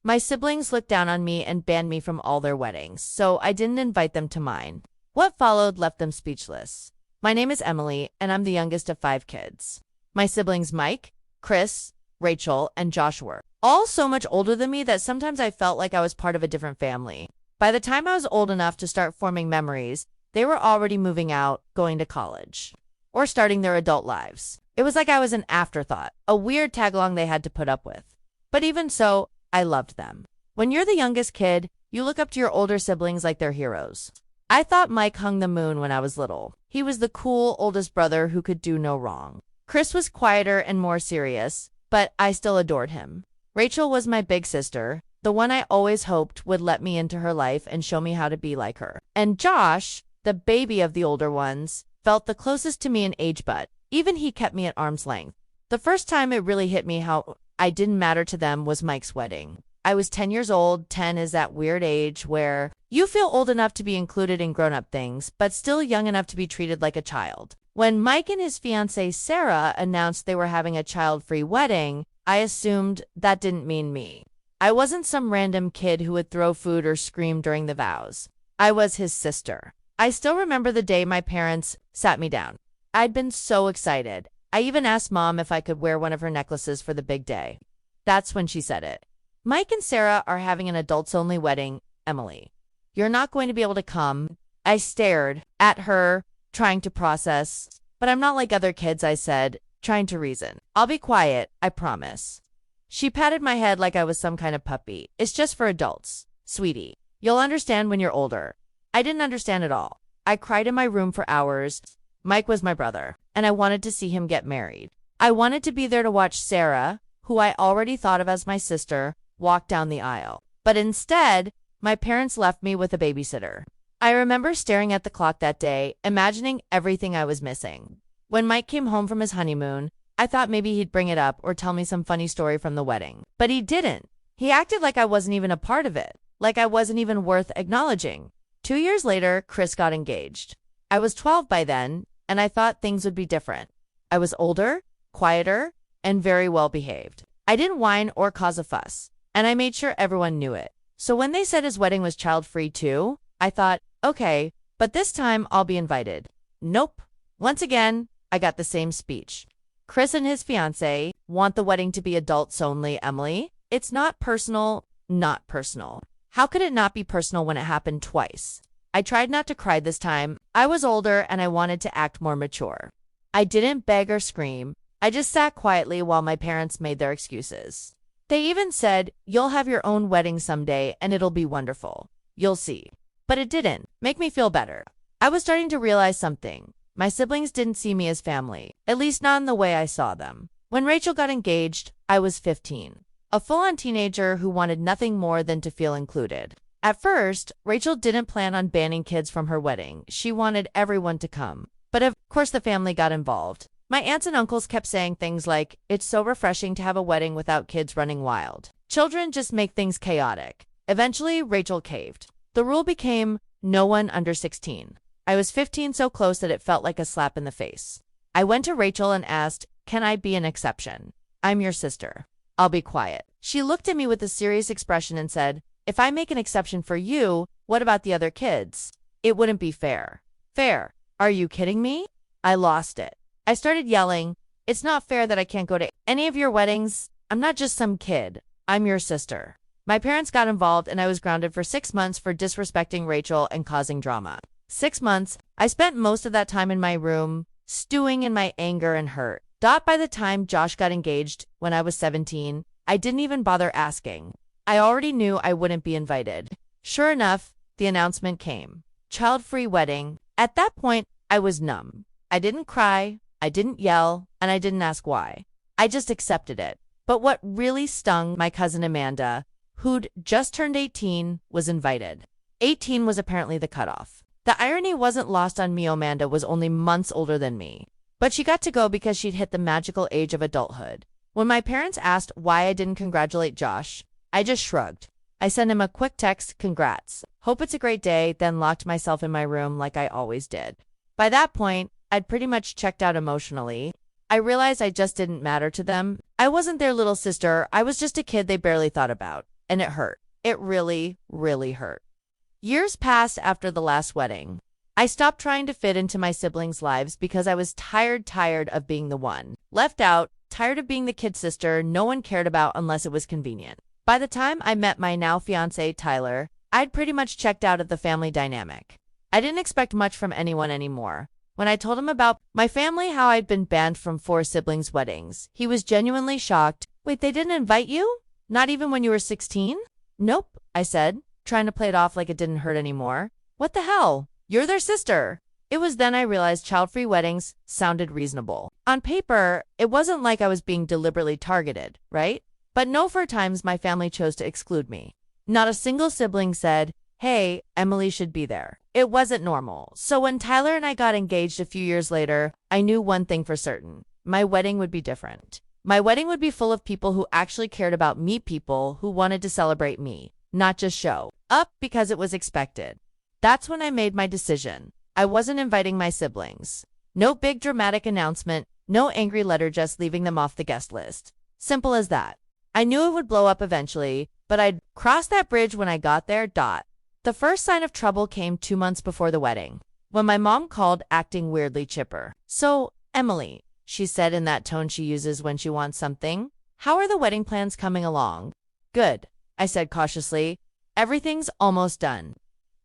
My siblings looked down on me and banned me from all their weddings, so I didn't invite them to mine. What followed left them speechless. My name is Emily, and I'm the youngest of 5 kids. My siblings Mike, Chris, Rachel, and Josh were all so much older than me that sometimes I felt like I was part of a different family. By the time I was old enough to start forming memories, they were already moving out, going to college, or starting their adult lives. It was like I was an afterthought, a weird tag-along they had to put up with. But even so, I loved them. When you're the youngest kid, you look up to your older siblings like they're heroes. I thought Mike hung the moon when I was little. He was the cool oldest brother who could do no wrong. Chris was quieter and more serious, but I still adored him. Rachel was my big sister, the one I always hoped would let me into her life and show me how to be like her. And Josh, the baby of the older ones, felt the closest to me in age, but even he kept me at arm's length. The first time it really hit me how I didn't matter to them was Mike's wedding. I was 10 years old. 10 is that weird age where you feel old enough to be included in grown-up things, but still young enough to be treated like a child. When Mike and his fiancée Sarah announced they were having a child-free wedding, I assumed that didn't mean me. I wasn't some random kid who would throw food or scream during the vows. I was his sister. I still remember the day my parents sat me down. I'd been so excited. I even asked Mom if I could wear one of her necklaces for the big day. That's when she said it. Mike and Sarah are having an adults-only wedding, Emily. You're not going to be able to come. I stared at her, trying to process. But I'm not like other kids, I said, trying to reason. I'll be quiet, I promise. She patted my head like I was some kind of puppy. It's just for adults, sweetie. You'll understand when you're older. I didn't understand at all. I cried in my room for hours. Mike was my brother, and I wanted to see him get married. I wanted to be there to watch Sarah, who I already thought of as my sister, walk down the aisle. But instead, my parents left me with a babysitter. I remember staring at the clock that day, imagining everything I was missing. When Mike came home from his honeymoon, I thought maybe he'd bring it up or tell me some funny story from the wedding. But he didn't. He acted like I wasn't even a part of it, like I wasn't even worth acknowledging. 2 years later, Chris got engaged. I was 12 by then, and I thought things would be different. I was older, quieter, and very well behaved. I didn't whine or cause a fuss, and I made sure everyone knew it. So when they said his wedding was child-free too, I thought, okay, but this time I'll be invited. Nope. Once again, I got the same speech. Chris and his fiancée want the wedding to be adults only, Emily. It's not personal, not personal. How could it not be personal when it happened twice? I tried not to cry this time. I was older and I wanted to act more mature. I didn't beg or scream. I just sat quietly while my parents made their excuses. They even said, you'll have your own wedding someday and it'll be wonderful. You'll see. But it didn't make me feel better. I was starting to realize something. My siblings didn't see me as family, at least not in the way I saw them. When Rachel got engaged, I was 15, a full-on teenager who wanted nothing more than to feel included. At first, Rachel didn't plan on banning kids from her wedding. She wanted everyone to come. But of course the family got involved. My aunts and uncles kept saying things like, it's so refreshing to have a wedding without kids running wild. Children just make things chaotic. Eventually, Rachel caved. The rule became no one under 16. I was 15, so close that it felt like a slap in the face. I went to Rachel and asked, can I be an exception? I'm your sister. I'll be quiet. She looked at me with a serious expression and said, if I make an exception for you, what about the other kids? It wouldn't be fair. Fair? Are you kidding me? I lost it. I started yelling, it's not fair that I can't go to any of your weddings. I'm not just some kid. I'm your sister. My parents got involved and I was grounded for 6 months for disrespecting Rachel and causing drama. 6 months, I spent most of that time in my room, stewing in my anger and hurt. By the time Josh got engaged, when I was 17, I didn't even bother asking. I already knew I wouldn't be invited. Sure enough, the announcement came. Child-free wedding. At that point, I was numb. I didn't cry, I didn't yell, and I didn't ask why. I just accepted it. But what really stung, my cousin Amanda, who'd just turned 18, was invited. 18 was apparently the cutoff. The irony wasn't lost on me. Amanda was only months older than me. But she got to go because she'd hit the magical age of adulthood. When my parents asked why I didn't congratulate Josh, I just shrugged. I sent him a quick text, congrats. Hope it's a great day, then locked myself in my room like I always did. By that point, I'd pretty much checked out emotionally. I realized I just didn't matter to them. I wasn't their little sister. I was just a kid they barely thought about. and it hurt. It really, really hurt. Years passed after the last wedding. I stopped trying to fit into my siblings' lives because I was tired of being the one left out, tired of being the kid sister no one cared about unless it was convenient. By the time I met my now fiancé, Tyler, I'd pretty much checked out of the family dynamic. I didn't expect much from anyone anymore. When I told him about my family, how I'd been banned from 4 siblings' weddings, he was genuinely shocked. Wait, they didn't invite you? Not even when you were 16? Nope, I said, trying to play it off like it didn't hurt anymore. What the hell? You're their sister. It was then I realized child-free weddings sounded reasonable. On paper, it wasn't like I was being deliberately targeted, right? But no, 4 times my family chose to exclude me. Not a single sibling said, hey, Emily should be there. It wasn't normal. So when Tyler and I got engaged a few years later, I knew one thing for certain. My wedding would be different. My wedding would be full of people who actually cared about me, people who wanted to celebrate me, not just show up because it was expected. That's when I made my decision. I wasn't inviting my siblings. No big dramatic announcement, no angry letter just leaving them off the guest list. Simple as that. I knew it would blow up eventually, but I'd cross that bridge when I got there. The first sign of trouble came 2 months before the wedding, when my mom called acting weirdly chipper. So, Emily, she said in that tone she uses when she wants something, how are the wedding plans coming along? Good, I said cautiously. Everything's almost done.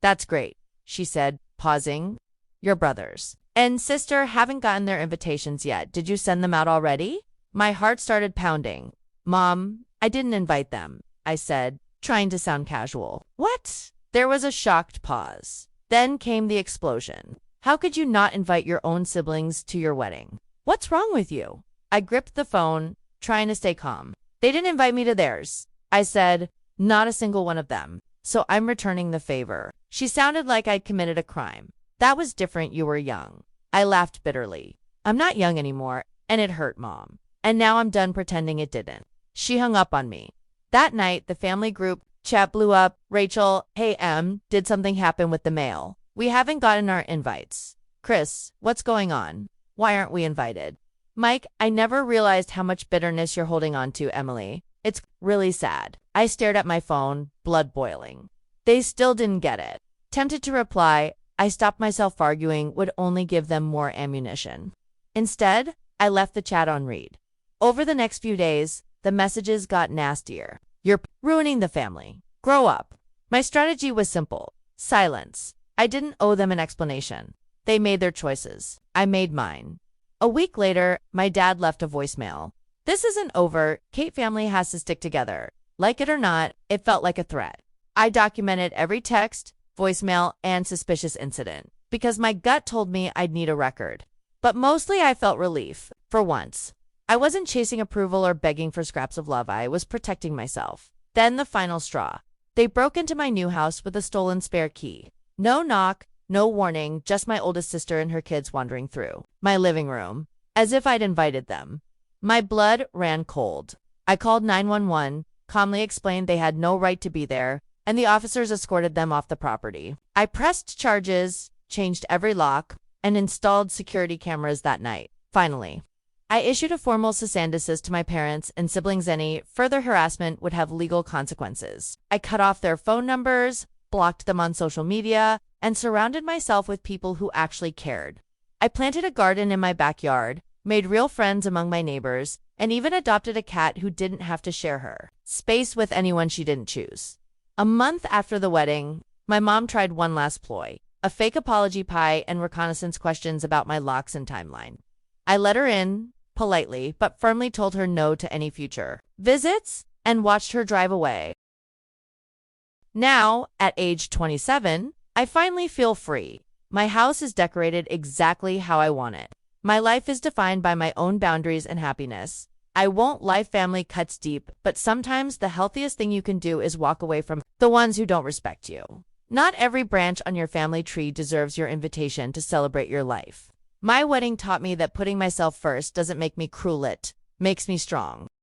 That's great, she said, pausing. Your brothers and sister haven't gotten their invitations yet. Did you send them out already? My heart started pounding. Mom, I didn't invite them, I said, trying to sound casual. What? There was a shocked pause. Then came the explosion. How could you not invite your own siblings to your wedding? What's wrong with you? I gripped the phone, trying to stay calm. They didn't invite me to theirs, I said. Not a single one of them. So I'm returning the favor. She sounded like I'd committed a crime. That was different. You were young. I laughed bitterly. I'm not young anymore, and it hurt, Mom. And now I'm done pretending it didn't. She hung up on me. That night, the family group chat blew up. Rachel, hey Em, did something happen with the mail? We haven't gotten our invites. Chris, what's going on? Why aren't we invited? Mike, I never realized how much bitterness you're holding on to, Emily. It's really sad. I stared at my phone, blood boiling. They still didn't get it. Tempted to reply, I stopped myself. Arguing would only give them more ammunition. Instead, I left the chat on read. Over the next few days, the messages got nastier. You're ruining the family. Grow up. My strategy was simple. Silence. I didn't owe them an explanation. They made their choices. I made mine. A week later, my dad left a voicemail. This isn't over. Kate family has to stick together. Like it or not, it felt like a threat. I documented every text, voicemail, and suspicious incident because my gut told me I'd need a record. But mostly I felt relief. For once, I wasn't chasing approval or begging for scraps of love. I was protecting myself. Then the final straw. They broke into my new house with a stolen spare key. No knock, no warning, just my oldest sister and her kids wandering through my living room, as if I'd invited them. My blood ran cold. I called 911, calmly explained they had no right to be there, and the officers escorted them off the property. I pressed charges, changed every lock, and installed security cameras that night. Finally, I issued a formal cease and desist to my parents and siblings. Any further harassment would have legal consequences. I cut off their phone numbers, blocked them on social media, and surrounded myself with people who actually cared. I planted a garden in my backyard, made real friends among my neighbors, and even adopted a cat who didn't have to share her space with anyone she didn't choose. A month after the wedding, my mom tried one last ploy, a fake apology pie and reconnaissance questions about my locks and timeline. I let her in, politely, but firmly told her no to any future visits and watched her drive away. Now, at age 27, I finally feel free. My house is decorated exactly how I want it. My life is defined by my own boundaries and happiness. I won't lie, family cuts deep, but sometimes the healthiest thing you can do is walk away from the ones who don't respect you. Not every branch on your family tree deserves your invitation to celebrate your life. My wedding taught me that putting myself first doesn't make me cruel, it makes me strong.